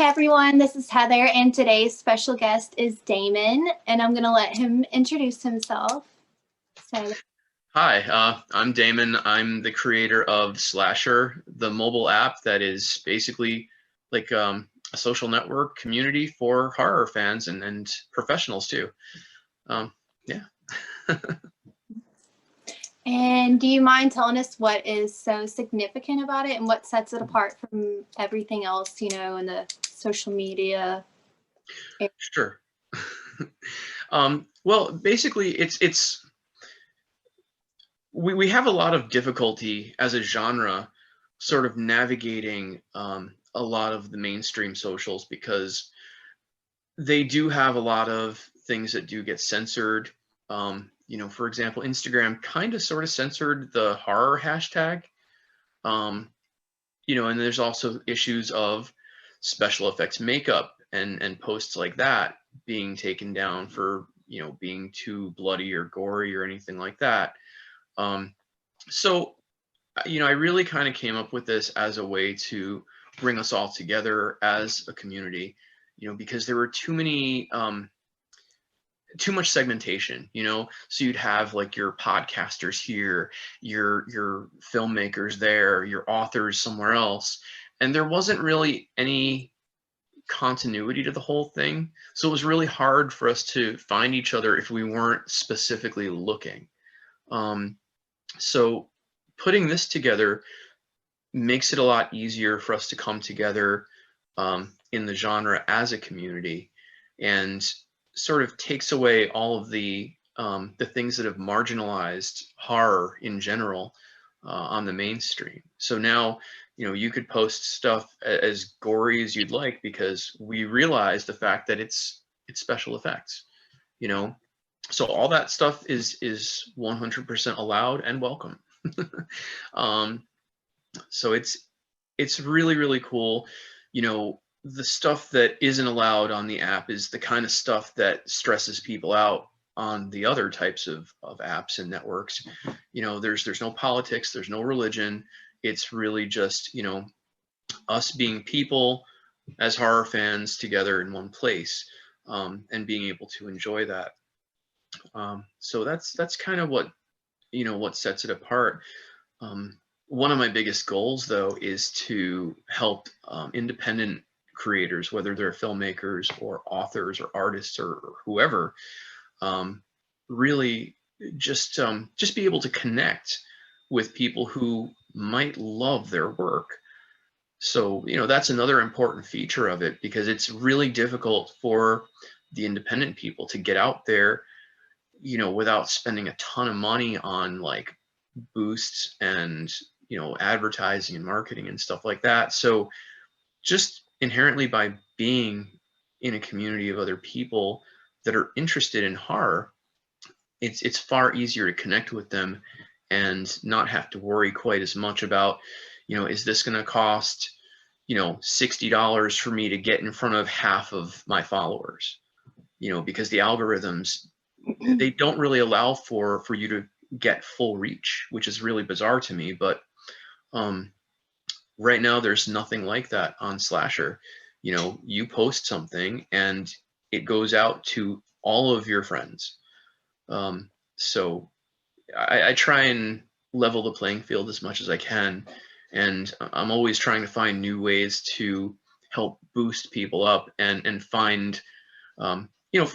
Hey everyone, this is Heather, and today's special guest is Damon, and I'm going to let him introduce himself. So, Hi, I'm Damon. I'm the creator of Slasher, the mobile app that is basically like a social network community for horror fans and professionals too. Um, yeah. and do you mind telling us what is so significant about it and what sets it apart from everything else, in the social media? Sure. Well, basically, it's we have a lot of difficulty as a genre sort of navigating a lot of the mainstream socials because they do have a lot of things that do get censored. For example, Instagram kind of sort of censored the horror hashtag. Um, and there's also issues of special effects makeup and posts like that being taken down for, being too bloody or gory or anything like that. Um, so, I really kind of came up with this as a way to bring us all together as a community, because there were too much segmentation, so you'd have like your podcasters here, your filmmakers there, your authors somewhere else, and there wasn't really any continuity to the whole thing, so it was really hard for us to find each other if we weren't specifically looking. So putting this together makes it a lot easier for us to come together in the genre as a community, and sort of takes away all of the things that have marginalized horror in general on the mainstream. So now, you could post stuff as gory as you'd like because we realize the fact that it's special effects. You know, so all that stuff is 100% allowed and welcome. um, so it's really really cool. The stuff that isn't allowed on the app is the kind of stuff that stresses people out on the other types of apps and networks. There's no politics, there's no religion. It's really just, us being people as horror fans together in one place, and being able to enjoy that. So that's kind of what sets it apart. One of my biggest goals, though, is to help independent creators, whether they're filmmakers or authors or artists or whoever, um, really just be able to connect with people who might love their work. So, that's another important feature of it because it's really difficult for the independent people to get out there, without spending a ton of money on like boosts and, advertising and marketing and stuff like that. So just inherently by being in a community of other people that are interested in horror, it's far easier to connect with them and not have to worry quite as much about, is this going to cost, $60 for me to get in front of half of my followers? Because the algorithms, they don't really allow for you to get full reach, which is really bizarre to me. But right now there's nothing like that on Slasher. You post something and it goes out to all of your friends. So I try and level the playing field as much as I can, and I'm always trying to find new ways to help boost people up and find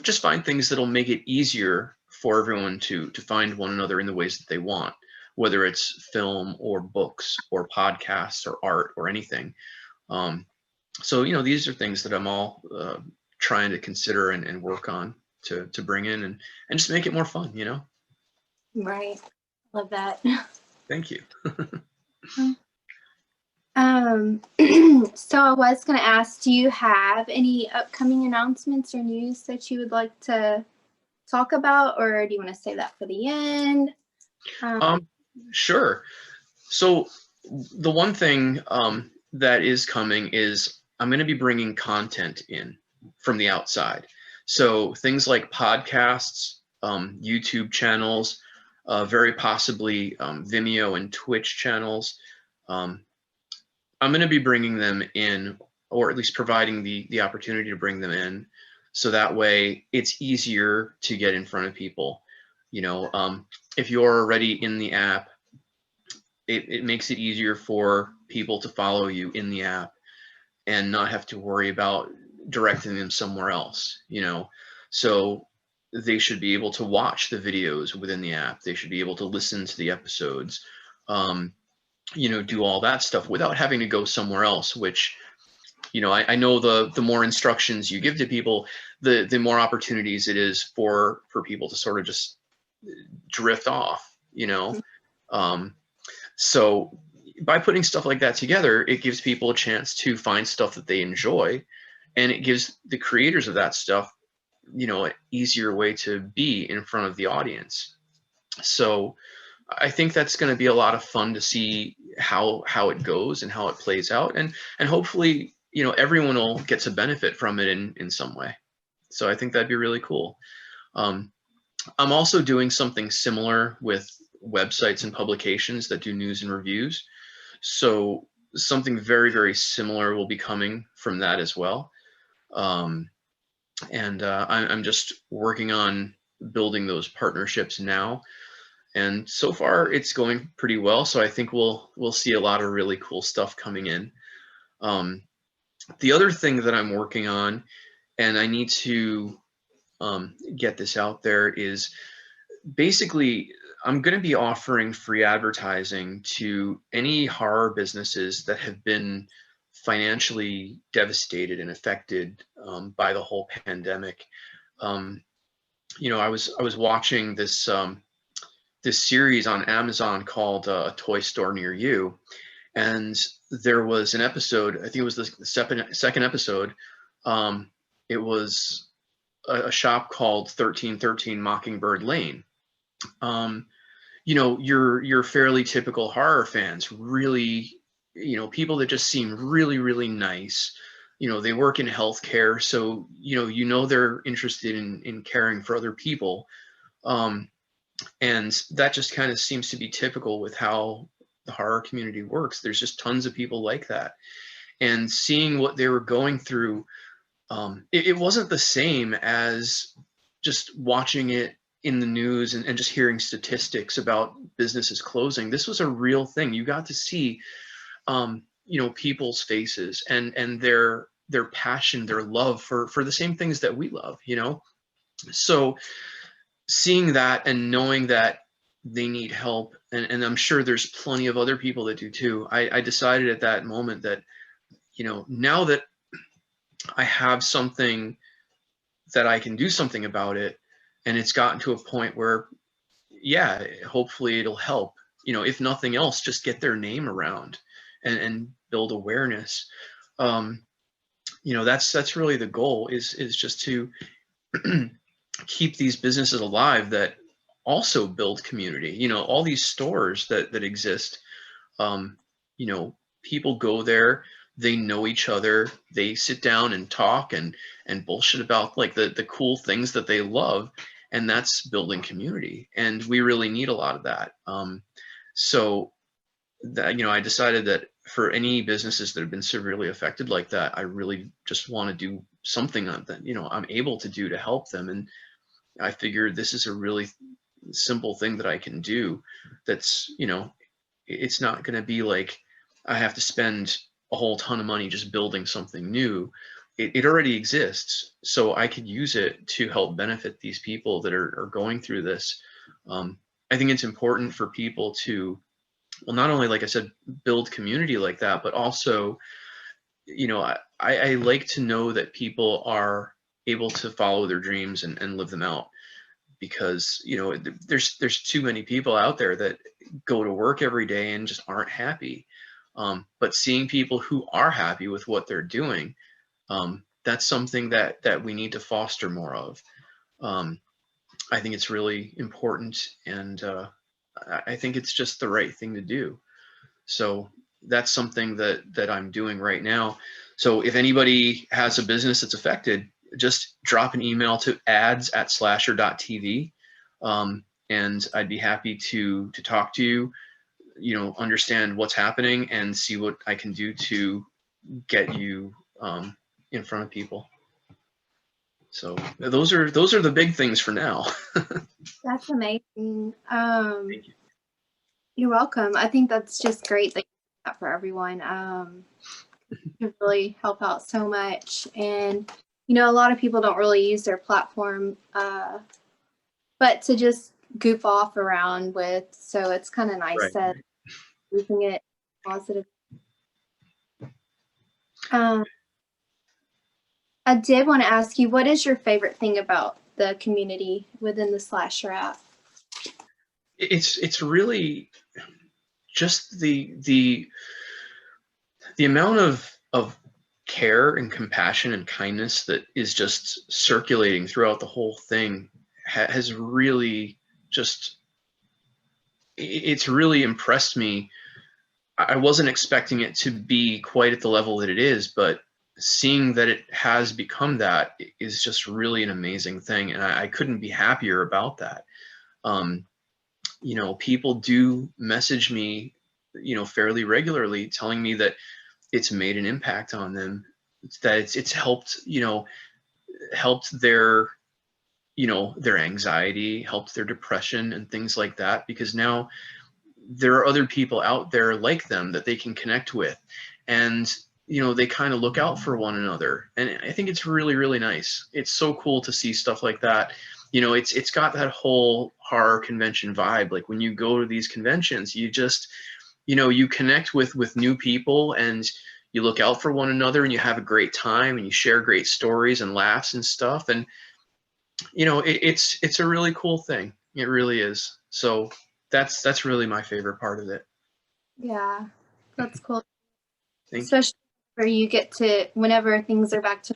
just find things that'll make it easier for everyone to find one another in the ways that they want, whether it's film or books or podcasts or art or anything. So these are things that I'm all trying to consider and work on to bring in and just make it more fun. Right. Love that. Thank you. So I was going to ask, do you have any upcoming announcements or news that you would like to talk about, or do you want to say that for the end? Sure. So the one thing that is coming is I'm going to be bringing content in from the outside. So things like podcasts, YouTube channels, very possibly Vimeo and Twitch channels. I'm going to be bringing them in or at least providing the opportunity to bring them in. So that way it's easier to get in front of people. If you're already in the app, it makes it easier for people to follow you in the app and not have to worry about directing them somewhere else. So they should be able to watch the videos within the app. They should be able to listen to the episodes, do all that stuff without having to go somewhere else, which, I know the more instructions you give to people, the more opportunities it is for people to sort of just drift off. So by putting stuff like that together, it gives people a chance to find stuff that they enjoy, and it gives the creators of that stuff, an easier way to be in front of the audience. So I think that's going to be a lot of fun to see how it goes and how it plays out, and hopefully, everyone will get to benefit from it in some way. So I think that'd be really cool. I'm also doing something similar with websites and publications that do news and reviews. So something very, very similar will be coming from that as well. I'm just working on building those partnerships now. And so far it's going pretty well. So I think we'll see a lot of really cool stuff coming in. The other thing that I'm working on, and I need to get this out there, is basically I'm going to be offering free advertising to any horror businesses that have been financially devastated and affected by the whole pandemic. I was watching this series on Amazon called A Toy Store Near You, and there was an episode, I think it was the second episode. It was a shop called 1313 Mockingbird Lane. Your fairly typical horror fans, really, people that just seem really, really nice. They work in healthcare, so they're interested in caring for other people. And that just kind of seems to be typical with how the horror community works. There's just tons of people like that. And seeing what they were going through, it wasn't the same as just watching it in the news and just hearing statistics about businesses closing. This was a real thing. You got to see, people's faces and their passion, their love for the same things that we love, So seeing that and knowing that they need help, and I'm sure there's plenty of other people that do too. I decided at that moment that, now that I have something that I can do something about it, and it's gotten to a point where, yeah, hopefully it'll help, if nothing else, just get their name around and build awareness. That's really the goal, is just to keep these businesses alive that also build community. All these stores that exist, people go there, they know each other, they sit down and talk and bullshit about like the cool things that they love, and that's building community, and we really need a lot of that. So that, I decided that for any businesses that have been severely affected like that, I really just want to do something that I'm able to do to help them. And I figured this is a really simple thing that I can do. That's, it's not going to be like I have to spend a whole ton of money just building something new. It already exists, so I could use it to help benefit these people that are going through this. I think it's important for people to, well, not only, like I said, build community like that, but also, I like to know that people are able to follow their dreams and live them out, because there's too many people out there that go to work every day and just aren't happy. But seeing people who are happy with what they're doing, that's something that we need to foster more of. I think it's really important, and I think it's just the right thing to do. So that's something that I'm doing right now. So if anybody has a business that's affected, just drop an email to ads@slasher.tv, and I'd be happy to talk to you, understand what's happening and see what I can do to get you in front of people. So those are the big things for now. That's amazing. Thank you. You're welcome. I think that's just great that you do that for everyone. To really help out so much. And you know, a lot of people don't really use their platform, but to just goof off around with. So it's kind of nice Right. that using it positive. Um, I did want to ask you, what is your favorite thing about the community within the Slasher app? It's really just the amount of care and compassion and kindness that is just circulating throughout the whole thing has really just, it's really impressed me. I wasn't expecting it to be quite at the level that it is, but seeing that it has become that is just really an amazing thing, and I couldn't be happier about that. um, you know, people do message me, you know, fairly regularly telling me that it's made an impact on them, that it's helped, you know, helped their, you know, their anxiety, helped their depression and things like that, because now there are other people out there like them that they can connect with, and you know, they kind of look out for one another, and I think it's really, really nice. It's so cool to see stuff like that. You know, it's got that whole horror convention vibe. Like when you go to these conventions, you just, you know, you connect with new people, and you look out for one another, and you have a great time, and you share great stories and laughs and stuff. And you know, it's a really cool thing. It really is. So that's really my favorite part of it. Yeah, that's cool. Thank you. Especially where you get to, whenever things are back to,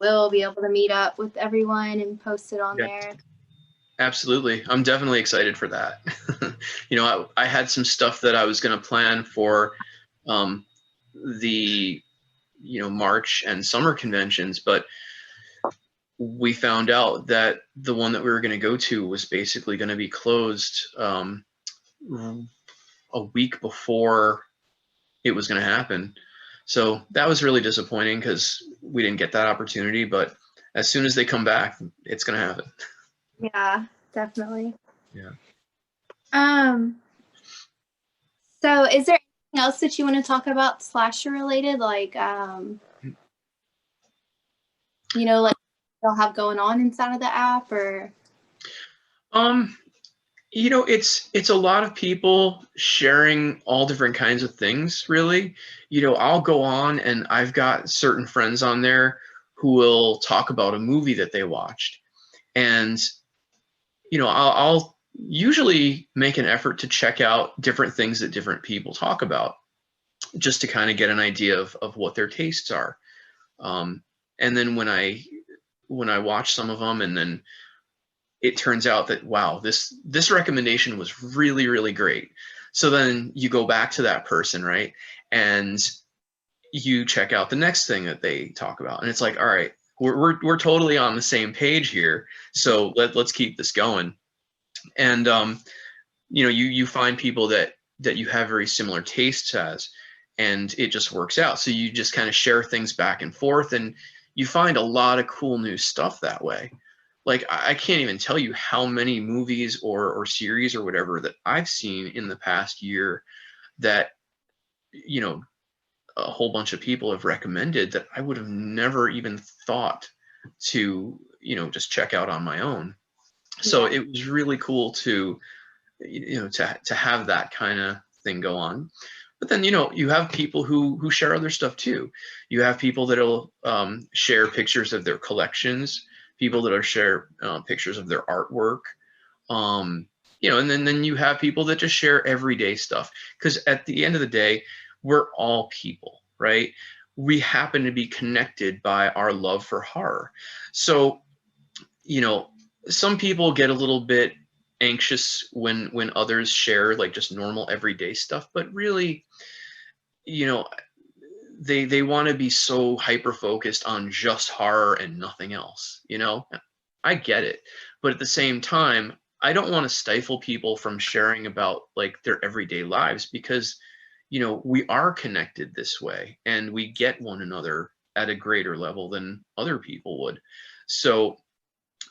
we'll be able to meet up with everyone and post it on Yeah, there. absolutely. I'm definitely excited for that. You know, I had some stuff that I was going to plan for um, the, you know, March and summer conventions, but we found out that the one that we were going to go to was basically going to be closed a week before it was going to happen. So that was really disappointing because we didn't get that opportunity. But as soon as they come back, it's going to happen. Yeah, definitely. Yeah. Um, so is there anything else that you want to talk about slasher related? Like, you know, like they'll have going on inside of the app or Um, you know, it's a lot of people sharing all different kinds of things, really. You know, I'll go on and I've got certain friends on there who will talk about a movie that they watched. And, you know, I'll usually make an effort to check out different things that different people talk about, just to kind of get an idea of what their tastes are. Um, and then when I watch some of them, and then it turns out that wow, this recommendation was really, really great. So then you go back to that person, right? And you check out the next thing that they talk about, and it's like, all right, we're totally on the same page here. So let's keep this going. And you know, you find people that you have very similar tastes as, and it just works out. So you just kind of share things back and forth, and you find a lot of cool new stuff that way. Like I can't even tell you how many movies or series or whatever that I've seen in the past year that, you know, a whole bunch of people have recommended that I would have never even thought to, you know, just check out on my own. So yeah. it was really cool to, you know, to have that kind of thing go on. But then, you know, you have people who share other stuff too. You have people that'll share pictures of their collections, people that'll share pictures of their artwork. um, you know, and then you have people that just share everyday stuff, because at the end of the day, we're all people, right? We happen to be connected by our love for horror. So, you know, some people get a little bit anxious when others share like just normal everyday stuff, but really, you know, they want to be so hyper focused on just horror and nothing else, you know. I get it, but at the same time, I don't want to stifle people from sharing about like their everyday lives, because you know, we are connected this way and we get one another at a greater level than other people would. So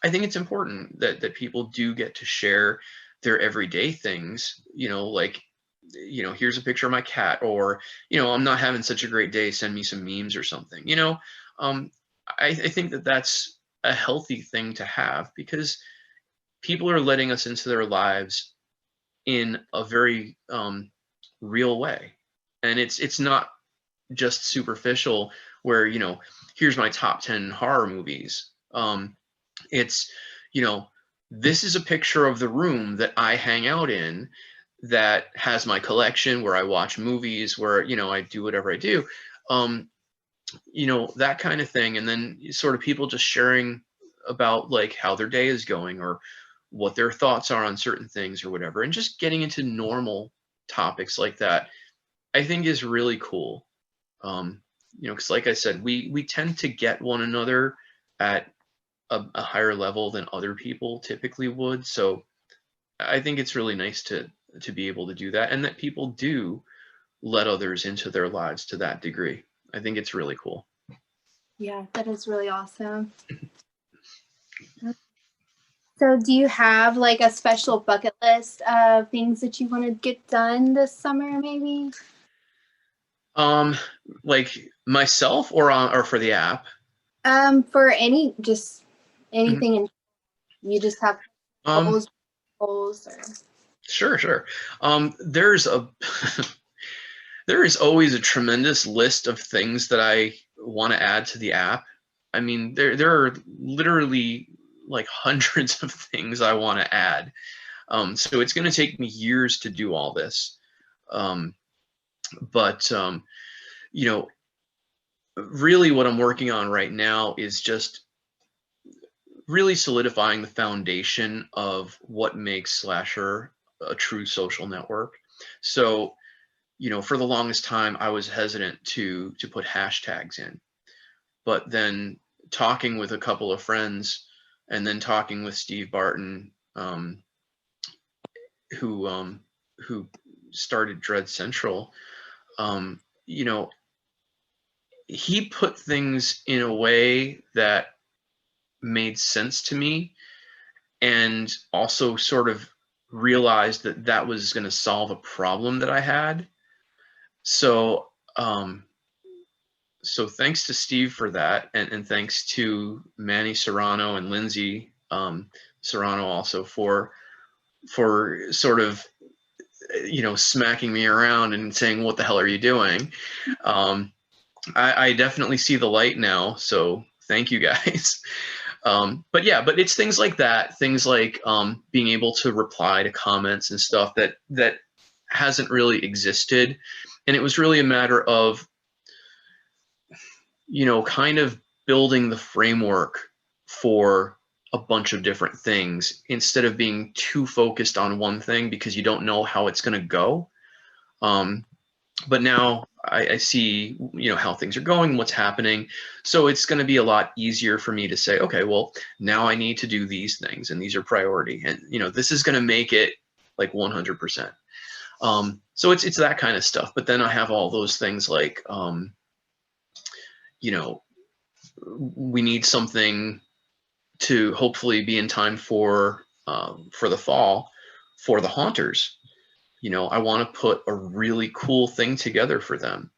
I think it's important that people do get to share their everyday things, like, here's a picture of my cat, or, I'm not having such a great day, send me some memes or something. I think that that's a healthy thing to have, because people are letting us into their lives in a very real way. And it's not just superficial where, here's my top 10 horror movies. It's, this is a picture of the room that I hang out in, that has my collection, where I watch movies, where, I do whatever I do. That kind of thing. And then sort of people just sharing about like how their day is going, or what their thoughts are on certain things or whatever, and just getting into normal topics like that, I think is really cool. Because like I said, we tend to get one another at a higher level than other people typically would. So I think it's really nice to be able to do that, and that people do let others into their lives to that degree. I think it's really cool. Yeah, that is really awesome. So do you have like a special bucket list of things that you want to get done this summer, maybe? Like myself, or for the app? For just anything, and you just have goals, or... Sure. There's a there is always a tremendous list of things that I want to add to the app. I mean, there are literally like hundreds of things I want to add. So it's going to take me years to do all this. But really what I'm working on right now is just really solidifying the foundation of what makes Slasher a true social network. So, for the longest time, I was hesitant to put hashtags in, but then talking with a couple of friends, and then talking with Steve Barton, who started Dread Central, he put things in a way that made sense to me, and also sort of realized that that was going to solve a problem that I had. So, so thanks to Steve for that, and thanks to Manny Serrano and Lindsay Serrano also for sort of smacking me around and saying, "What the hell are you doing?" I definitely see the light now, so thank you guys. But it's things like that, things like being able to reply to comments and stuff that hasn't really existed, and it was really a matter of kind of building the framework for a bunch of different things, instead of being too focused on one thing because you don't know how it's going to go. But now I see, how things are going, what's happening. So it's going to be a lot easier for me to say, okay, well, now I need to do these things, and these are priority. And, this is going to make it like 100%. So it's that kind of stuff. But then I have all those things like, we need something to hopefully be in time for the fall, for the Haunters. I want to put a really cool thing together for them.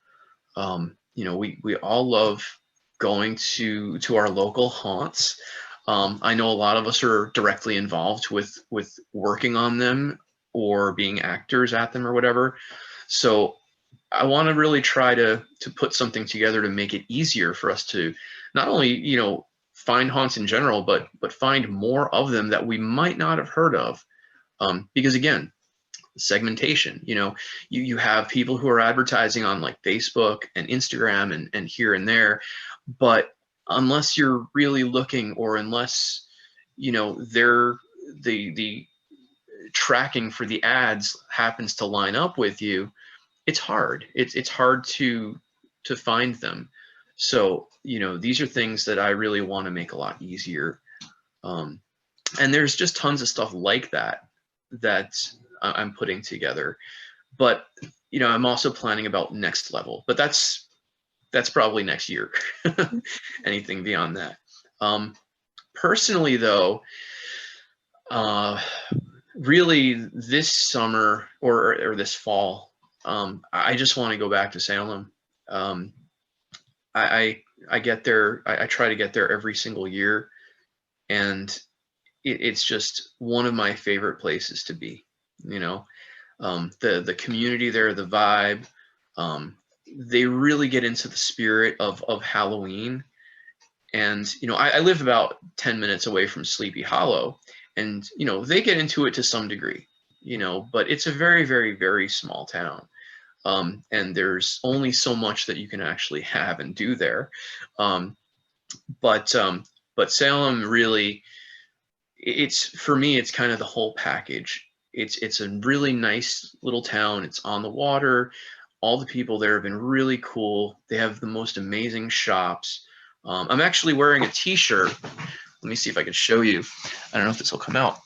We all love going to our local haunts. I know a lot of us are directly involved with working on them, or being actors at them or whatever. So I want to really try to put something together to make it easier for us to not only, find haunts in general, but find more of them that we might not have heard of. Because again, segmentation, you have people who are advertising on like Facebook and Instagram and here and there, but unless you're really looking, or unless, they're the tracking for the ads happens to line up with you, it's hard. It's hard to find them. So, these are things that I really want to make a lot easier. And there's just tons of stuff like that I'm putting together. But, I'm also planning about next level. But that's that's probably next year. Anything beyond that. Personally, though, really this summer or this fall, I just want to go back to Salem. I get there. I try to get there every single year, and it's just one of my favorite places to be. You know, the community there, the vibe. They really get into the spirit of Halloween. And I live about 10 minutes away from Sleepy Hollow, and they get into it to some degree. But it's a very, very, very small town. And there's only so much that you can actually have and do there. Um, but Salem really, it's for me, it's kind of the whole package. It's a really nice little town. It's on the water. All the people there have been really cool. They have the most amazing shops. I'm actually wearing a T-shirt. Let me see if I can show you. I don't know if this will come out.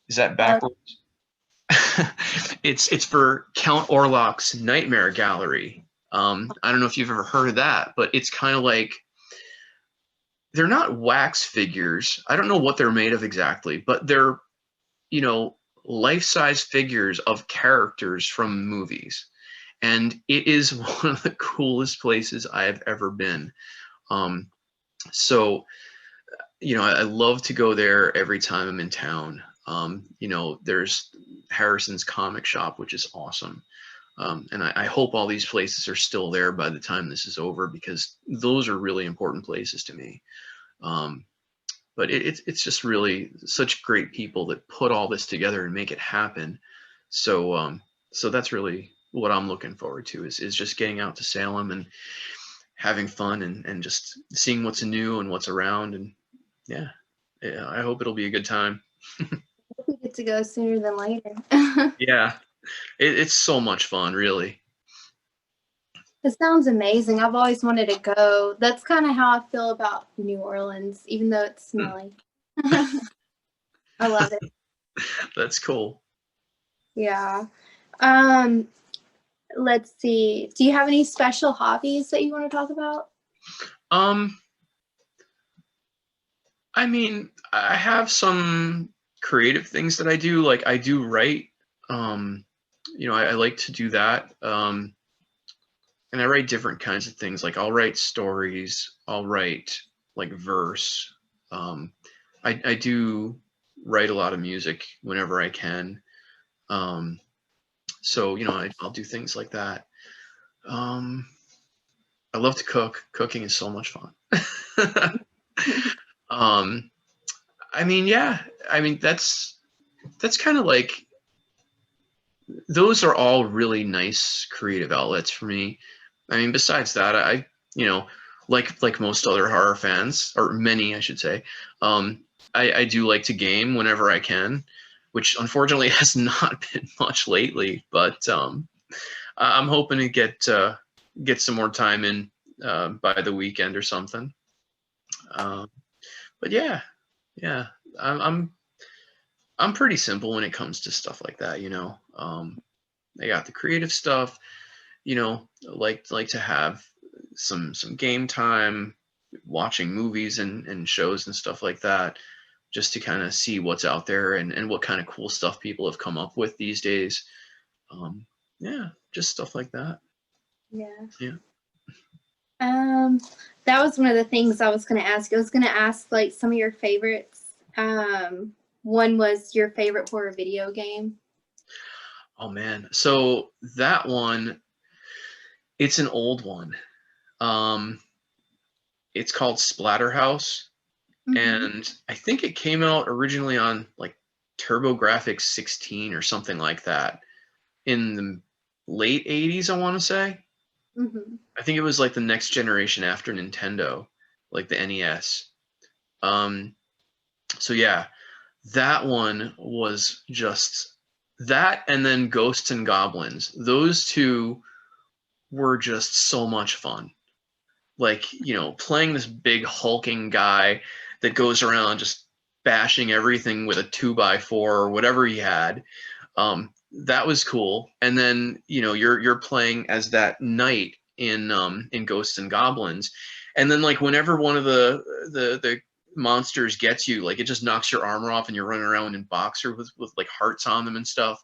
Is that backwards? It's for Count Orlok's Nightmare Gallery. I don't know if you've ever heard of that, but it's kind of like, they're not wax figures. I don't know what they're made of exactly, but they're, life-size figures of characters from movies. And it is one of the coolest places I have ever been. So, I love to go there every time I'm in town. There's Harrison's comic shop, which is awesome. And I hope all these places are still there by the time this is over, because those are really important places to me. But it's just really such great people that put all this together and make it happen. So that's really what I'm looking forward to is just getting out to Salem and having fun and just seeing what's new and what's around. And yeah, I hope it'll be a good time. We get to go sooner than later. Yeah, it's so much fun, really. It sounds amazing. I've always wanted to go. That's kind of how I feel about New Orleans, even though it's smelly. I love it. That's cool. Yeah. Let's see. Do you have any special hobbies that you want to talk about? I mean, I have some creative things that I do. Like I do write. I like to do that. And I write different kinds of things. Like I'll write stories. I'll write like verse. I do write a lot of music whenever I can. So I'll do things like that. I love to cook. Cooking is so much fun. I mean, yeah. I mean, that's kind of like, those are all really nice creative outlets for me. I mean, besides that, I like most other horror fans, or many, I should say, I do like to game whenever I can, which unfortunately has not been much lately. But I'm hoping to get some more time in by the weekend or something. But yeah, I'm pretty simple when it comes to stuff like that. I got the creative stuff. Like to have some game time, watching movies and shows and stuff like that, just to kind of see what's out there and what kind of cool stuff people have come up with these days. Yeah, just stuff like that. Yeah. That was one of the things I was going to ask. I was going to ask like some of your favorites. One was your favorite horror video game. Oh man, so that one, it's an old one. It's called Splatterhouse, and I think it came out originally on like TurboGrafx 16 or something like that in the late 80s, I want to say. I think it was like the next generation after Nintendo, like the NES. So yeah, that one was just that, and then Ghosts and Goblins. Those two were just so much fun. Like, playing this big hulking guy that goes around just bashing everything with a 2x4 or whatever he had. That was cool. And then, you're playing as that knight in Ghosts and Goblins, and then like whenever one of the monsters gets you, like it just knocks your armor off and you're running around in boxer with like hearts on them and stuff.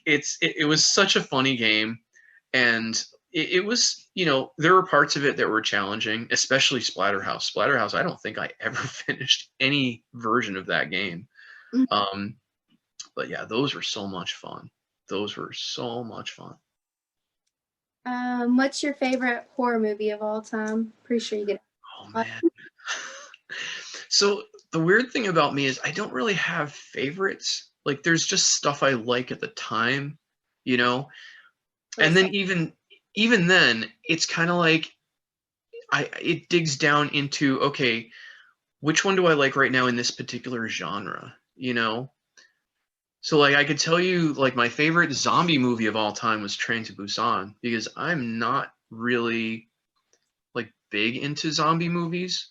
It was such a funny game, and it was, you know, there were parts of it that were challenging, especially Splatterhouse. Splatterhouse, I don't think I ever finished any version of that game. But yeah, those were so much fun. Those were so much fun. What's your favorite horror movie of all time? Pretty sure you get. Oh man. So the weird thing about me is I don't really have favorites. Like there's just stuff I like at the time, you know? And then even then, it's kind of like it digs down into, okay, which one do I like right now in this particular genre, you know? So like I could tell you like my favorite zombie movie of all time was Train to Busan, because I'm not really like big into zombie movies.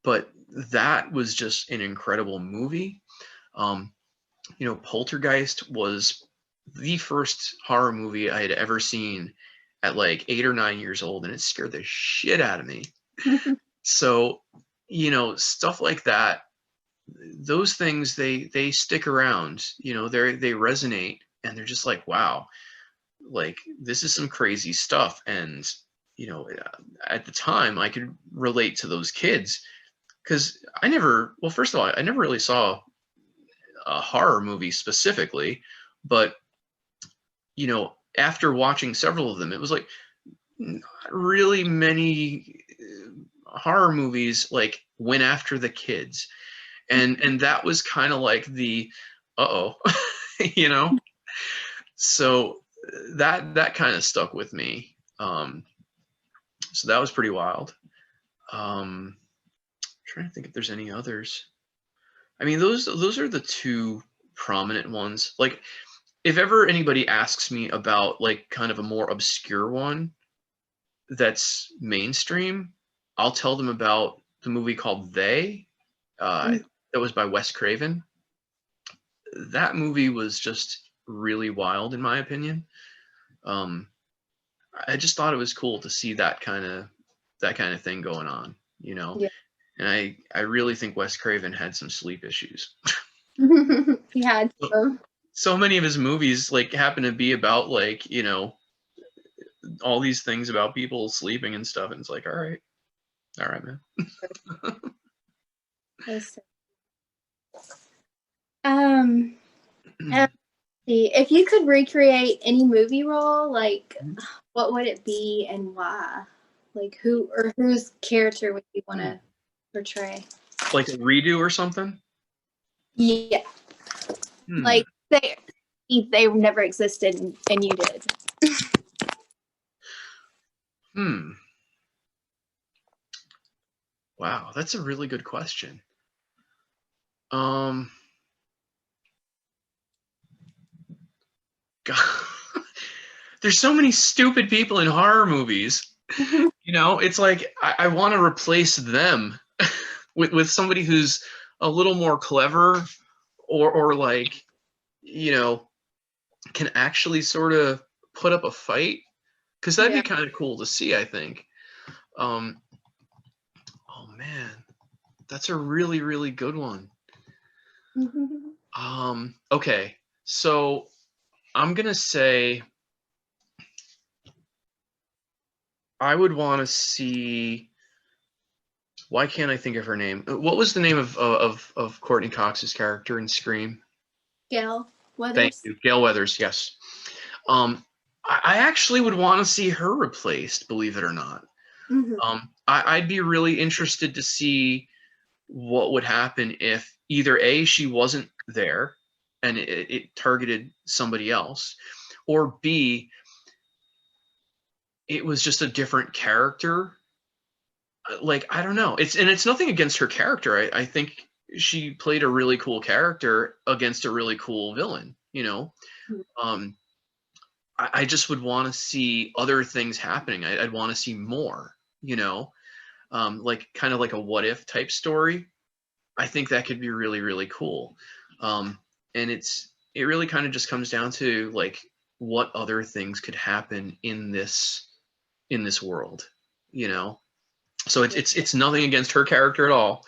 But that was just an incredible movie. You know, Poltergeist was the first horror movie I had ever seen at like 8 or 9 years old, and it scared the shit out of me. So, you know, stuff like that, those things they stick around. You know, they resonate, and they're just like, wow, like this is some crazy stuff. And you know, at the time, I could relate to those kids because well, first of all, I never really saw a horror movie specifically, but you know, after watching several of them, it was like not really many horror movies like went after the kids, and that was kind of like the uh-oh, you know. So that kind of stuck with me. So that was pretty wild. Trying to think if there's any others. I mean, those are the two prominent ones. Like, if ever anybody asks me about like kind of a more obscure one that's mainstream, I'll tell them about the movie called They. That was by Wes Craven. That movie was just really wild, in my opinion. I just thought it was cool to see that kind of thing going on, you know. Yeah. And I really think Wes Craven had some sleep issues. He had some. So many of his movies like happen to be about like, you know, all these things about people sleeping and stuff, and it's like, all right, man. Let's see. If you could recreate any movie role, like what would it be and why? Like who or whose character would you want to portray? Like a redo or something? Yeah. Like they never existed and you did. Wow, that's a really good question. God. There's so many stupid people in horror movies. You know, it's like I want to replace them with somebody who's a little more clever, or like, you know, can actually sort of put up a fight, because that'd be kind of cool to see, I think. Oh man, that's a really, really good one. Okay, so I'm gonna say I would want to see. Why can't I think of her name? What was the name of Courtney Cox's character in Scream? Gail Weathers. Thank you, Gail Weathers. Yes. I actually would want to see her replaced, believe it or not. I'd be really interested to see what would happen if either A, she wasn't there and it targeted somebody else, or B, it was just a different character. Like, I don't know. It's nothing against her character. I think she played a really cool character against a really cool villain, you know. I just would want to see other things happening. I'd want to see more, you know, like kind of like a what if type story. I think that could be really, really cool. And it really kind of just comes down to like what other things could happen in this in this world, you know. So it's nothing against her character at all.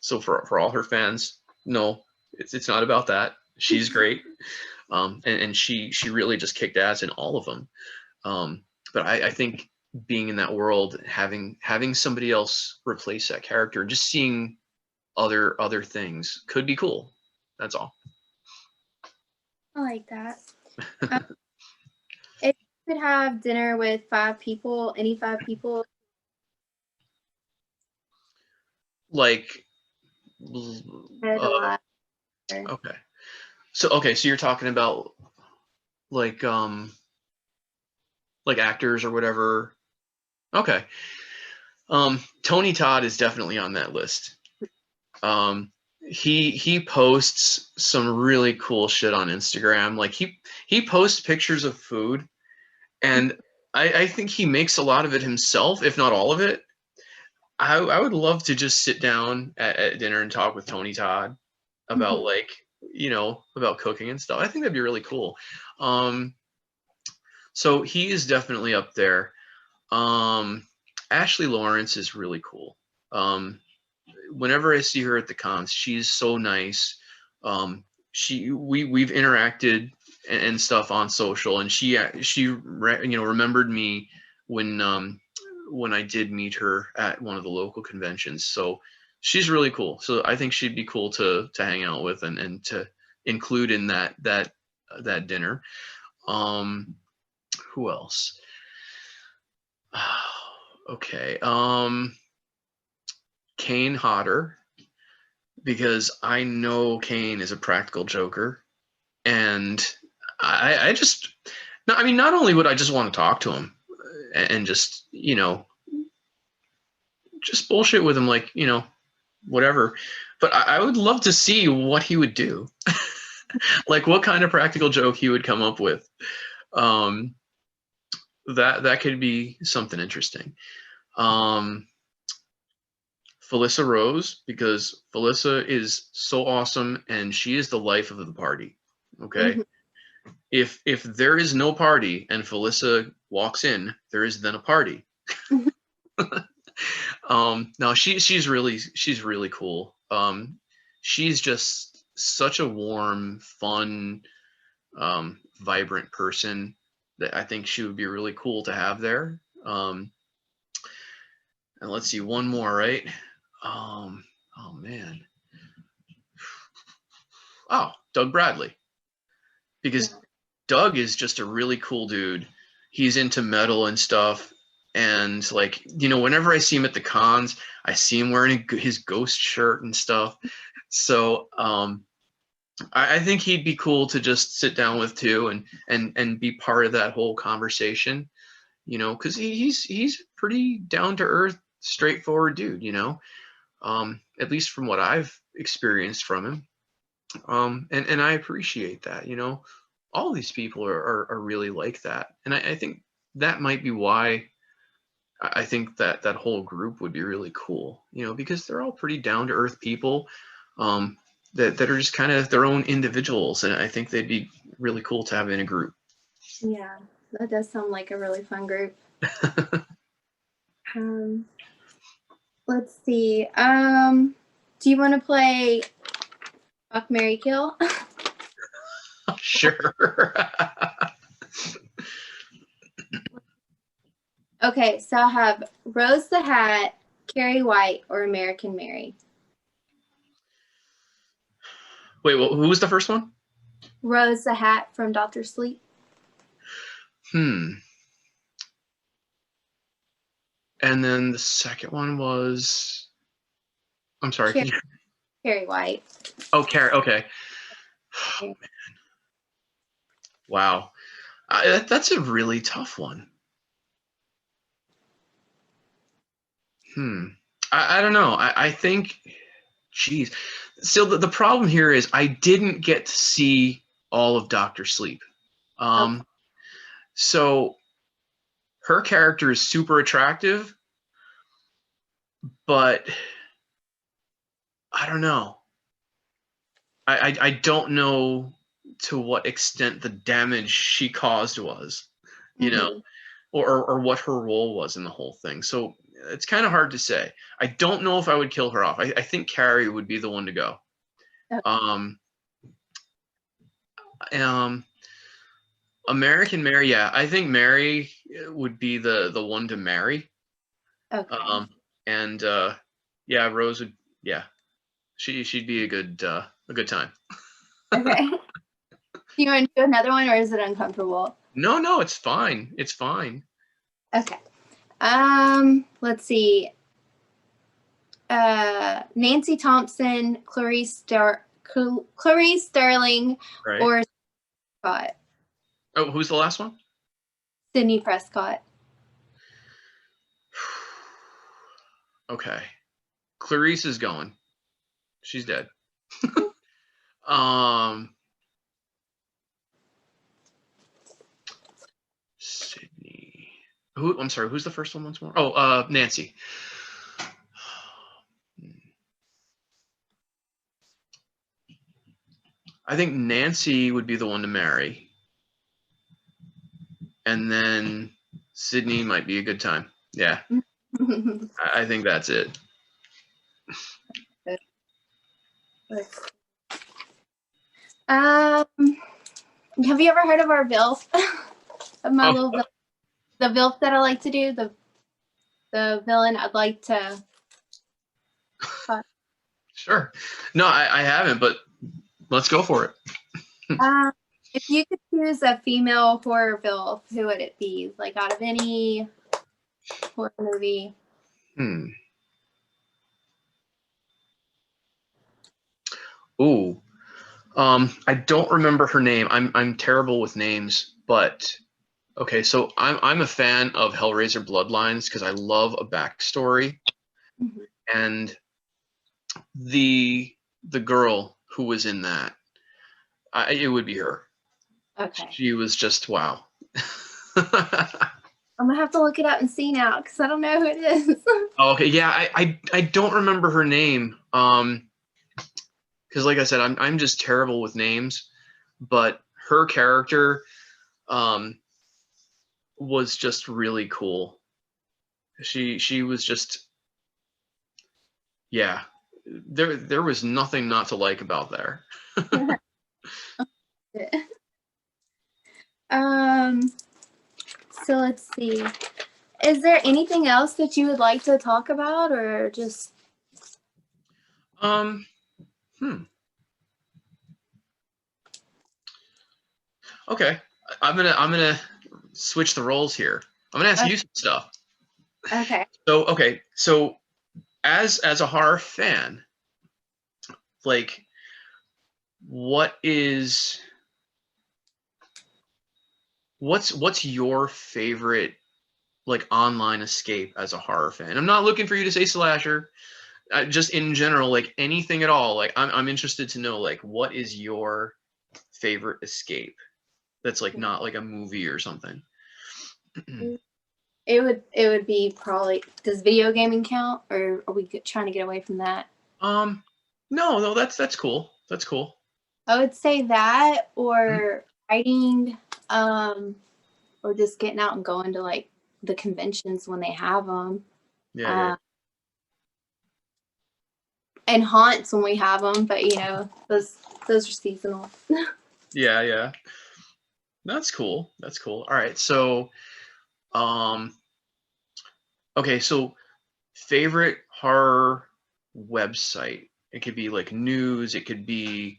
So for all her fans, no, it's not about that. She's great, and she really just kicked ass in all of them. But I think being in that world, having somebody else replace that character, just seeing other things could be cool. That's all. I like that. If you could have dinner with 5 people, any 5 people. Like, Dead, alive. okay. So you're talking about like actors or whatever. Okay. Tony Todd is definitely on that list. He posts some really cool shit on Instagram. Like he posts pictures of food, and I think he makes a lot of it himself, if not all of it. I would love to just sit down at dinner and talk with Tony Todd about like, about cooking and stuff. I think that'd be really cool. So he is definitely up there. Ashley Lawrence is really cool. Whenever I see her at the cons, she's so nice. We've interacted and stuff on social, and she remembered me when I did meet her at one of the local conventions. So she's really cool. So I think she'd be cool to hang out with and to include in that dinner. Who else? Okay. Kane Hodder, because I know Kane is a practical joker, and I just, no, I mean, not only would I just want to talk to him and just, just bullshit with him, like, whatever, but I would love to see what he would do, like what kind of practical joke he would come up with. That could be something interesting. Felissa Rose, because Felissa is so awesome and she is the life of the party. Okay. If there is no party and Felissa walks in, there is then a party. No, she's really cool. She's just such a warm, fun, vibrant person that I think she would be really cool to have there. And let's see, one more, right? Oh man. Oh, Doug Bradley. Because Doug is just a really cool dude. He's into metal and stuff. And like, whenever I see him at the cons, I see him wearing his Ghost shirt and stuff. So I think he'd be cool to just sit down with too and be part of that whole conversation, because he's pretty down to earth, straightforward dude, at least from what I've experienced from him. And I appreciate that, all these people are really like that. And I think that might be why I think that whole group would be really cool, because they're all pretty down to earth people, that are just kind of their own individuals. And I think they'd be really cool to have in a group. Yeah, that does sound like a really fun group. Let's see. Do you want to play Fuck, Marry, Kill? Sure. Okay, so I'll have Rose the Hat, Carrie White, or American Mary. Wait, who was the first one? Rose the Hat from Dr. Sleep. And then the second one was, I'm sorry. Carrie White. Oh, Carrie. Okay. Oh, man. Wow. That's a really tough one. I don't know. I think, geez. So the problem here is I didn't get to see all of Dr. Sleep. So her character is super attractive, but I don't know. I don't know to what extent the damage she caused was, or what her role was in the whole thing. So it's kind of hard to say. I don't know if I would kill her off. I think Carrie would be the one to go. Okay. Um, American Mary, yeah, I think Mary would be the one to marry. Okay. And yeah, Rose would, yeah, she'd be a good time. Okay. Do you want to do another one, or is it uncomfortable? No, it's fine. It's fine. Okay. Let's see. Nancy Thompson, Clarice Sterling, Right. or Scott. Oh, who's the last one? Sydney Prescott. Okay. Clarice is going. She's dead. Sydney. I'm sorry, who's the first one once more? Oh, Nancy. I think Nancy would be the one to marry. And then Sydney might be a good time. Yeah. I think that's it. Have you ever heard of our VILF? Of my little VILF? The VILF that I like to do, the villain I'd like to. Sure. No, I haven't, but let's go for it. If you could choose a female horror VILF, who would it be? Like out of any horror movie? Ooh. I don't remember her name. I'm terrible with names, but okay, so I'm a fan of Hellraiser Bloodlines because I love a backstory. Mm-hmm. And the girl who was in that, it would be her. Okay. She was just wow. I'm gonna have to look it up and see now because I don't know who it is. Okay, yeah, I don't remember her name. Because like I said, I'm just terrible with names, but her character was just really cool. She was just, yeah, there was nothing not to like about there. So let's see. Is there anything else that you would like to talk about, or just? Okay, I'm gonna switch the roles here. I'm gonna ask you some stuff. Okay. So as a horror fan, like, what's your favorite like online escape as a horror fan? I'm not looking for you to say slasher. Just in general, like anything at all. Like I'm interested to know, like, what is your favorite escape that's like not like a movie or something. It would be probably, does video gaming count, or are we trying to get away from that? No, that's cool. That's cool. I would say that, or writing, or just getting out and going to like the conventions when they have them. Yeah. And haunts when we have them, but you know, those are seasonal. Yeah. That's cool. All right. So, okay. So, favorite horror website. It could be like news. It could be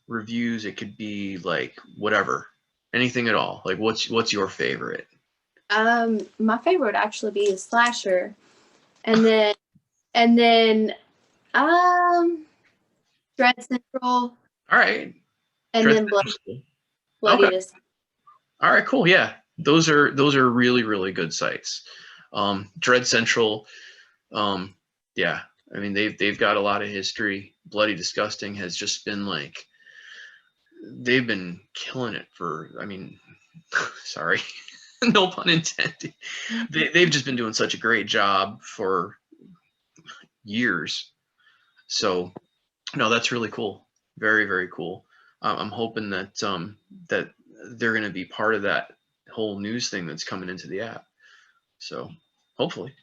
reviews. It could be like whatever, anything at all. Like, what's your favorite? My favorite would actually be a slasher, and then Dread Central. All right. And Dread then Bloody. Okay. All right, cool. Yeah, those are really, really good sites. Dread Central, yeah. I mean, they've got a lot of history. Bloody Disgusting has just been like, they've been killing it for. I mean, sorry, no pun intended. They've just been doing such a great job for years. So, no, that's really cool. Very, very cool. I'm hoping that that they're going to be part of that whole news thing that's coming into the app. So hopefully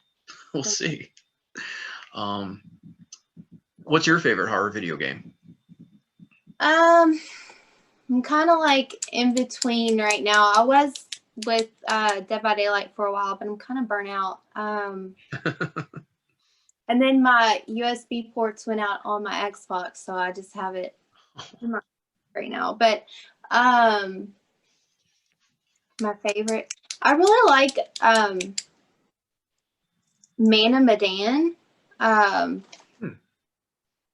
we'll see. What's your favorite horror video game? I'm kind of like in between right now. I was with Dead by Daylight for a while, but I'm kind of burnt out. And then my USB ports went out on my Xbox, so I just have it right now. But my favorite, I really like Man of Medan.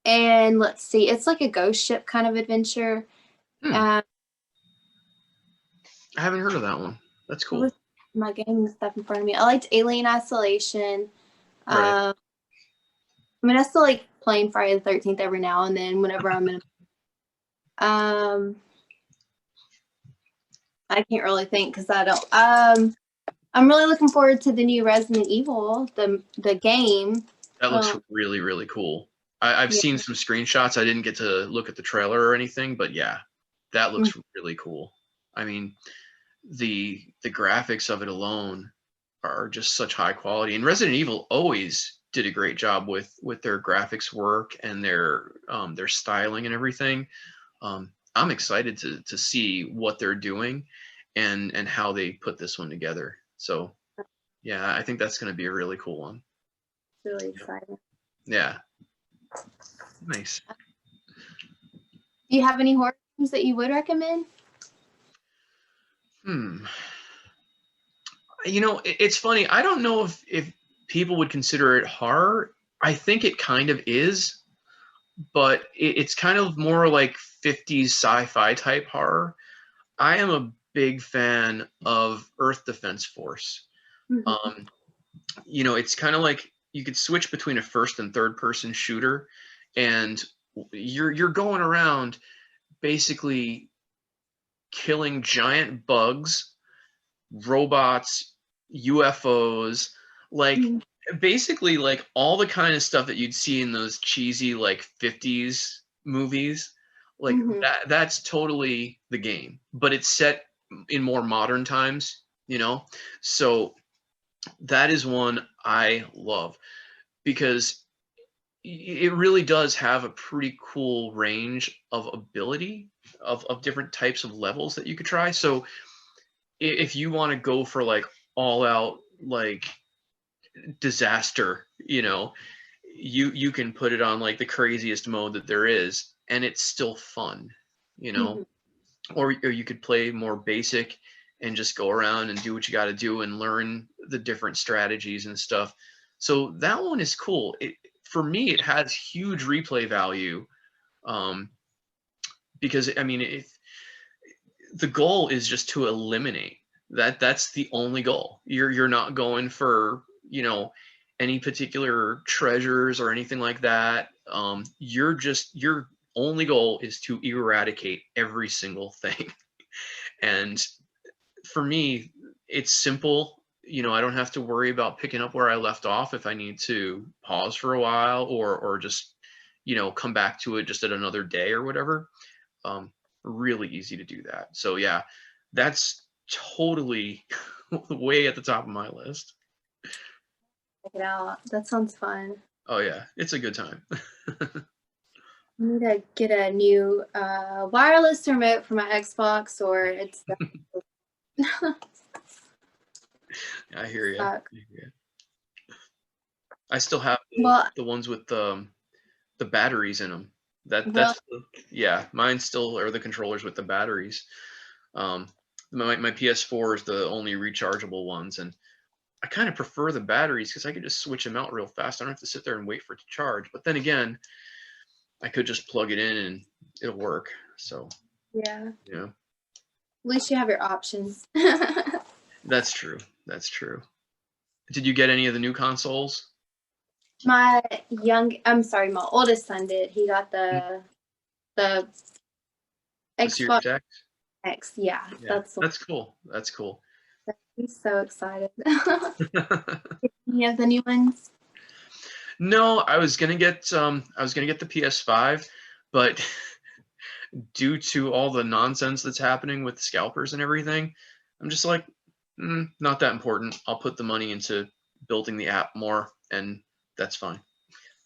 And let's see, it's like a ghost ship kind of adventure. I haven't heard of that one. That's cool. My game stuff in front of me. I liked Alien Isolation. Right. I mean, I still like playing Friday the 13th every now and then whenever I'm in. I can't really think because I don't. I'm really looking forward to the new Resident Evil, the game. That looks really, really cool. I've seen some screenshots. I didn't get to look at the trailer or anything, but yeah, that looks really cool. I mean, the graphics of it alone are just such high quality. And Resident Evil always did a great job with their graphics work and their styling and everything. I'm excited to see what they're doing and how they put this one together. So yeah, I think that's going to be a really cool one. Really exciting. Yeah. Nice. Do you have any horror games that you would recommend? You know, it's funny. I don't know if people would consider it horror. I think it kind of is, but it's kind of more like 50s sci-fi type horror. I am a big fan of Earth Defense Force. You know, it's kind of like you could switch between a first and third person shooter, and you're going around basically killing giant bugs, robots, UFOs, like basically like all the kind of stuff that you'd see in those cheesy like 50s movies. Like that's totally the game, but it's set in more modern times, you know? So that is one I love because it really does have a pretty cool range of ability of different types of levels that you could try. So if you want to go for like all out like disaster, you know, you can put it on like the craziest mode that there is and it's still fun, you know. Or you could play more basic and just go around and do what you got to do and learn the different strategies and stuff. So that one is cool. For me, it has huge replay value, because I mean, if the goal is just to eliminate that's the only goal. You're not going for, you know, any particular treasures or anything like that. Your only goal is to eradicate every single thing. And for me, it's simple. You know, I don't have to worry about picking up where I left off if I need to pause for a while or just, you know, come back to it just at another day or whatever. Really easy to do that. So yeah, that's totally way at the top of my list. Check it out. That sounds fun. Oh yeah, it's a good time. I need to get a new wireless remote for my Xbox, or it's. I hear you. I still have the ones with the batteries in them. That's yeah, mine still are the controllers with the batteries. My PS4 is the only rechargeable ones, and I kind of prefer the batteries because I could just switch them out real fast. I don't have to sit there and wait for it to charge. But then again, I could just plug it in and it'll work. So yeah. At least you have your options. That's true. That's true. Did you get any of the new consoles? My oldest son did. He got the Xbox X. Yeah, that's cool. That's cool. He's so excited. You have the new ones? No, I was gonna get the PS5, but due to all the nonsense that's happening with scalpers and everything, I'm just like, not that important. I'll put the money into building the app more, and that's fine.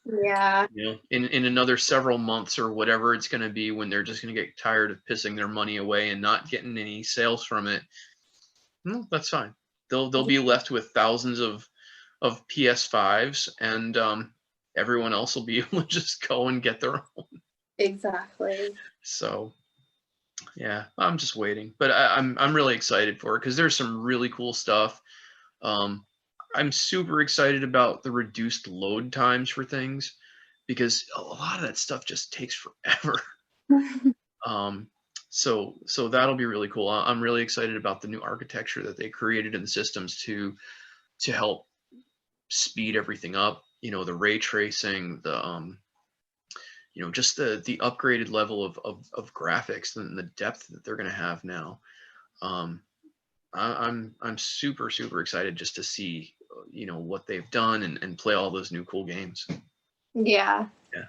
Yeah, You know, in another several months or whatever it's going to be, when they're just going to get tired of pissing their money away and not getting any sales from it, no, that's fine. They'll be left with thousands of PS5s, and everyone else will be able to just go and get their own. exactly. So yeah, I'm just waiting, but I'm really excited for it because there's some really cool stuff. Um, I'm super excited about the reduced load times for things, because a lot of that stuff just takes forever. Um, so that'll be really cool. I'm really excited about the new architecture that they created in the systems to help speed everything up. You know, the ray tracing, the you know, just the upgraded level of graphics and the depth that they're going to have now. Um, I'm super excited just to see, you know, what they've done, and play all those new cool games. Yeah. Yeah.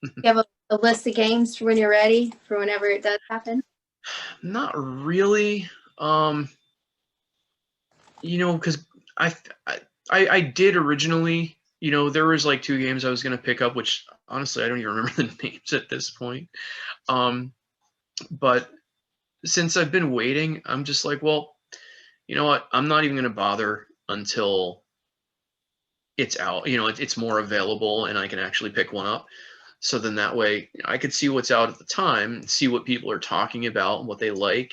You have a list of games for when you're ready, for whenever it does happen? Not really. You know, because I, I I did originally. You know, there was like 2 games I was gonna pick up, which honestly I don't even remember the names at this point. Um, but since I've been waiting, I'm just like, well, you know what? I'm not even gonna bother until it's out. You know, it's more available, and I can actually pick one up. So then that way I could see what's out at the time, see what people are talking about and what they like,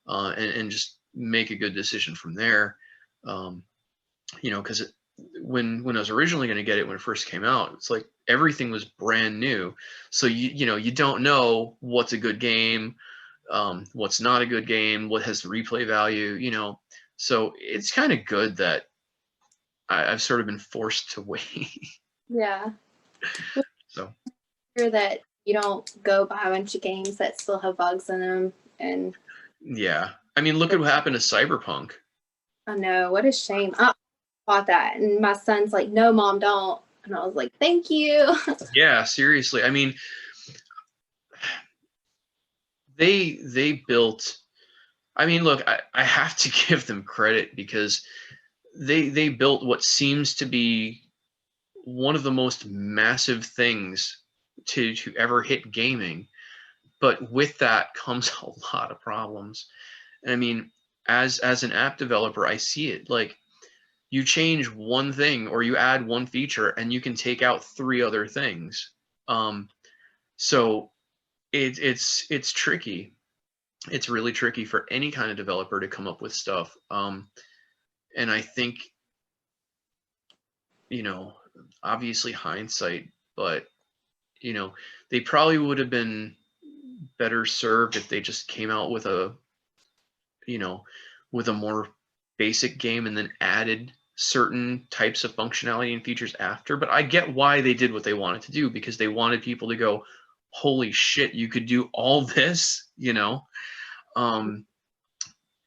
and just make a good decision from there. Um, you know, because when I was originally going to get it when it first came out, it's like everything was brand new. So you know, you don't know what's a good game, what's not a good game, what has the replay value. You know, so it's kind of good that I've sort of been forced to wait. Yeah. So Sure that you don't go buy a bunch of games that still have bugs in them. And yeah, I mean, look at what happened to Cyberpunk. I know, what a shame. I bought that, and my son's like, "No, mom, don't." And I was like, "Thank you." Yeah, seriously. I mean, they built. I mean, look, I have to give them credit, because they built what seems to be one of the most massive things to ever hit gaming. But with that comes a lot of problems. And I mean, as an app developer, I see it like, you change one thing or you add one feature and you can take out 3 other things. Um, so it's tricky. It's really tricky for any kind of developer to come up with stuff. And I think, you know, obviously hindsight, but you know, they probably would have been better served if they just came out with a, you know, with a more basic game and then added certain types of functionality and features after. But I get why they did what they wanted to do, because they wanted people to go, holy shit, you could do all this, you know. Um,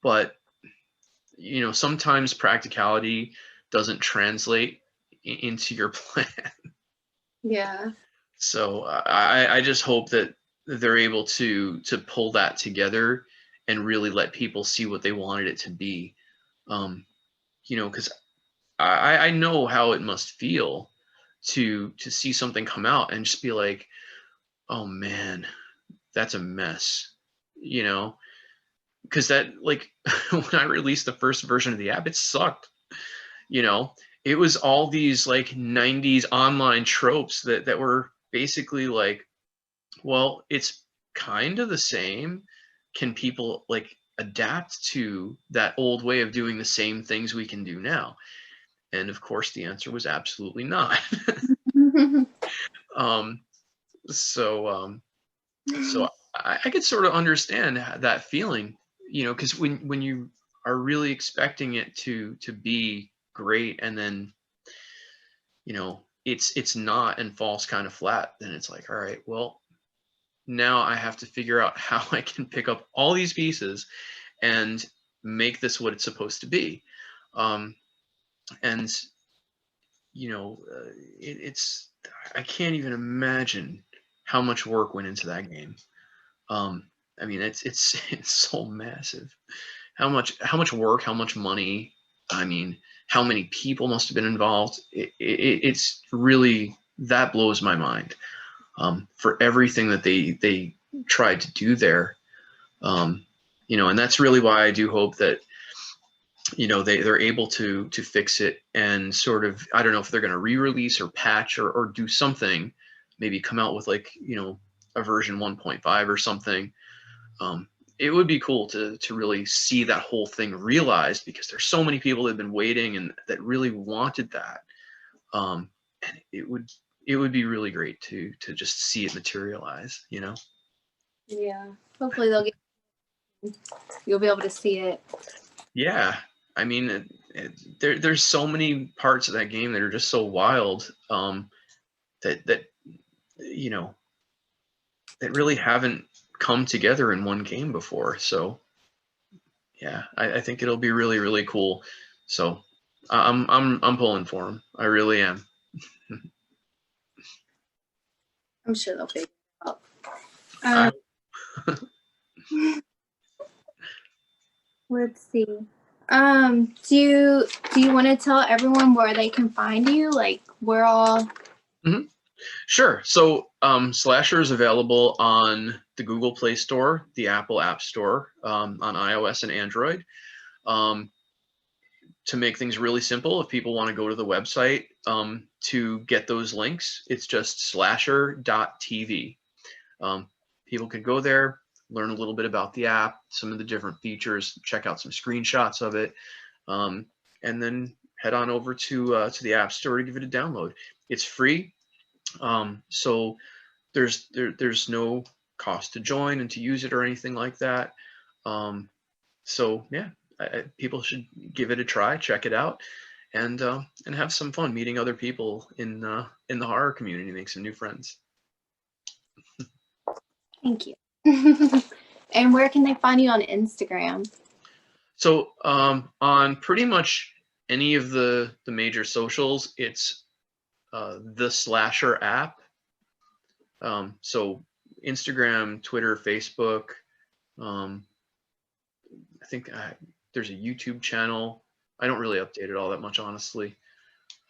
but you know, sometimes practicality doesn't translate into your plan. Yeah. So I just hope that they're able to pull that together and really let people see what they wanted it to be. You know, because I know how it must feel to see something come out and just be like, oh man, that's a mess. You know, because that, like, when I released the first version of the app, it sucked. You know, it was all these like 90s online tropes that were basically like, well, it's kind of the same. Can people like adapt to that old way of doing the same things we can do now? And of course, the answer was absolutely not. um, so, so I could sort of understand that feeling, you know, because when you are really expecting it to be great, and then, you know, it's not and falls kind of flat, then it's like, all right, well, now I have to figure out how I can pick up all these pieces and make this what it's supposed to be. Um, and you know, it's, I can't even imagine how much work went into that game. Um, I mean, it's it's so massive much work, how much money, I mean, how many people must have been involved. It's really, that blows my mind, for everything that they tried to do there. You know, and that's really why I do hope that, you know, they're able to fix it and sort of, I don't know if they're going to re-release or patch or do something, maybe come out with like, you know, a version 1.5 or something. It would be cool to really see that whole thing realized, because there's so many people that have been waiting and that really wanted that. And it would be really great to just see it materialize, you know? Yeah. Hopefully you'll be able to see it. Yeah. I mean, there's so many parts of that game that are just so wild, that you know, that really haven't come together in one game before. So yeah, I think it'll be really, really cool. So I'm pulling for him. I really am. I'm sure they'll figure it out. I, Let's see. Do you want to tell everyone where they can find you? Like, we're all. Sure. So Slasher is available on the Google Play Store, the Apple App Store, on iOS and Android. To make things really simple, if people want to go to the website to get those links, it's just slasher.tv. People can go there, learn a little bit about the app, some of the different features, check out some screenshots of it, and then head on over to the App Store to give it a download. It's free, so there's no cost to join and to use it or anything like that. So yeah, people should give it a try, check it out, and have some fun meeting other people in the horror community, make some new friends. Thank you. And where can they find you on Instagram? So on pretty much any of the major socials, it's the Slasher app. So Instagram, Twitter, Facebook. I think there's a YouTube channel. I don't really update it all that much, honestly.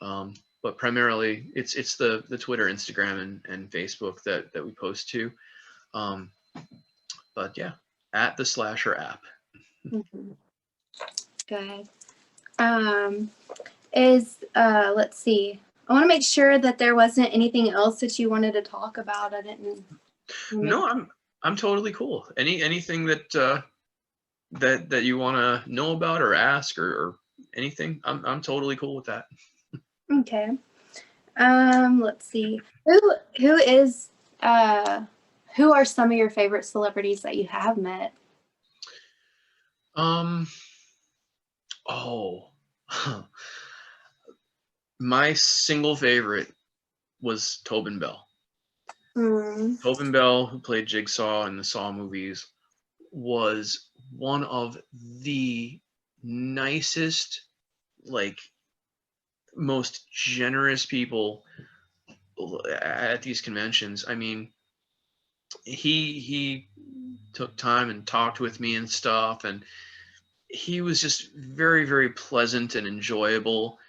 But primarily, it's the Twitter, Instagram, and Facebook that we post to. But yeah, at the Slasher app. Mm-hmm. Good. Let's see. I want to make sure that there wasn't anything else that you wanted to talk about. I didn't. No, I'm totally cool. Anything that that you want to know about or ask or anything, I'm totally cool with that. Okay. Let's see. Who are some of your favorite celebrities that you have met? Oh, my single favorite was Tobin Bell. Tobin Bell, who played Jigsaw in the Saw movies, was one of the nicest, like, most generous people at these conventions. I mean, he took time and talked with me and stuff, and he was just very, very pleasant and enjoyable.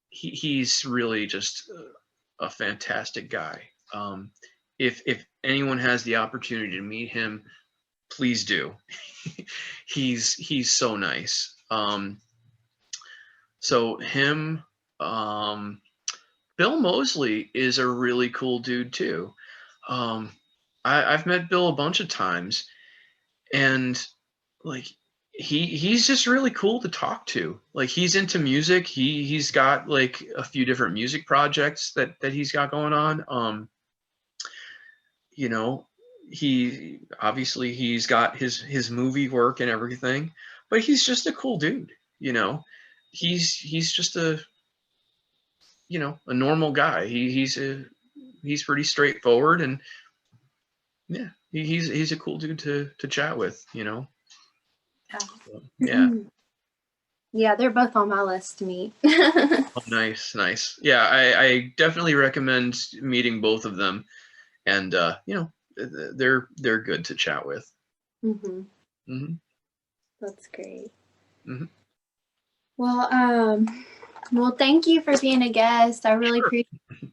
He's really just a fantastic guy. If anyone has the opportunity to meet him, please do. He's so nice. So him, Bill Moseley is a really cool dude too. I've met Bill a bunch of times, and like he's just really cool to talk to. Like, he's into music. He's got like a few different music projects that he's got going on. You know, he's got his movie work and everything, but he's just a cool dude. You know, he's just a normal guy. He's pretty straightforward, and yeah, he's a cool dude to chat with. You know. So, yeah. Yeah, they're both on my list to meet. Oh, nice. Yeah, I definitely recommend meeting both of them, and they're good to chat with. Mm-hmm. Mm-hmm. That's great. Mm-hmm. Well, thank you for being a guest. I really Sure. appreciate it.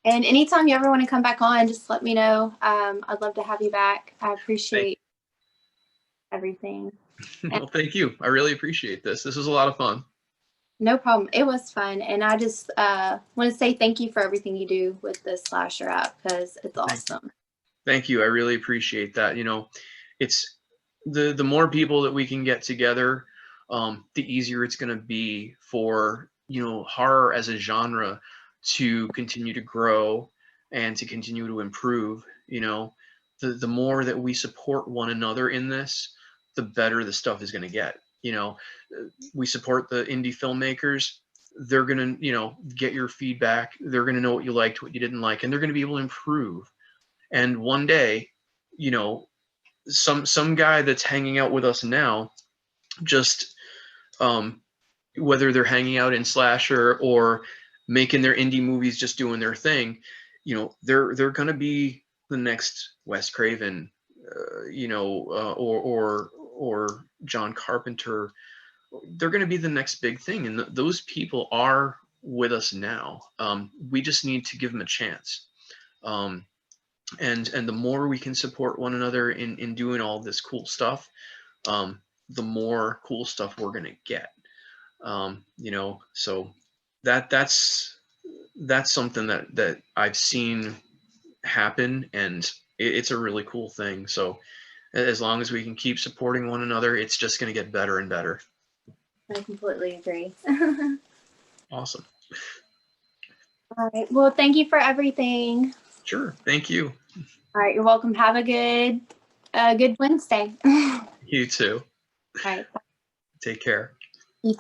And anytime you ever want to come back on, just let me know. I'd love to have you back. I appreciate everything. Well, thank you. I really appreciate this. This was a lot of fun. No problem. It was fun. And I just want to say thank you for everything you do with the Slasher app, because it's awesome. Thank you. I really appreciate that. You know, it's the more people that we can get together, the easier it's going to be for, you know, horror as a genre to continue to grow and to continue to improve. You know, the more that we support one another in this, the better the stuff is going to get. You know, we support the indie filmmakers. They're going to, you know, get your feedback. They're going to know what you liked, what you didn't like, and they're going to be able to improve. And one day, you know, some guy that's hanging out with us now, just whether they're hanging out in slasher or making their indie movies, just doing their thing, you know, they're gonna be the next Wes Craven, you know, or John Carpenter. They're gonna be the next big thing, and those people are with us now. We just need to give them a chance. And the more we can support one another in doing all this cool stuff, the more cool stuff we're gonna get. You know, so that's something that I've seen happen, and it's a really cool thing. So as long as we can keep supporting one another, it's just gonna get better and better. I completely agree. Awesome. All right. Well, thank you for everything. Sure. Thank you. All right. You're welcome. Have a good Wednesday. You too. All right. Take care.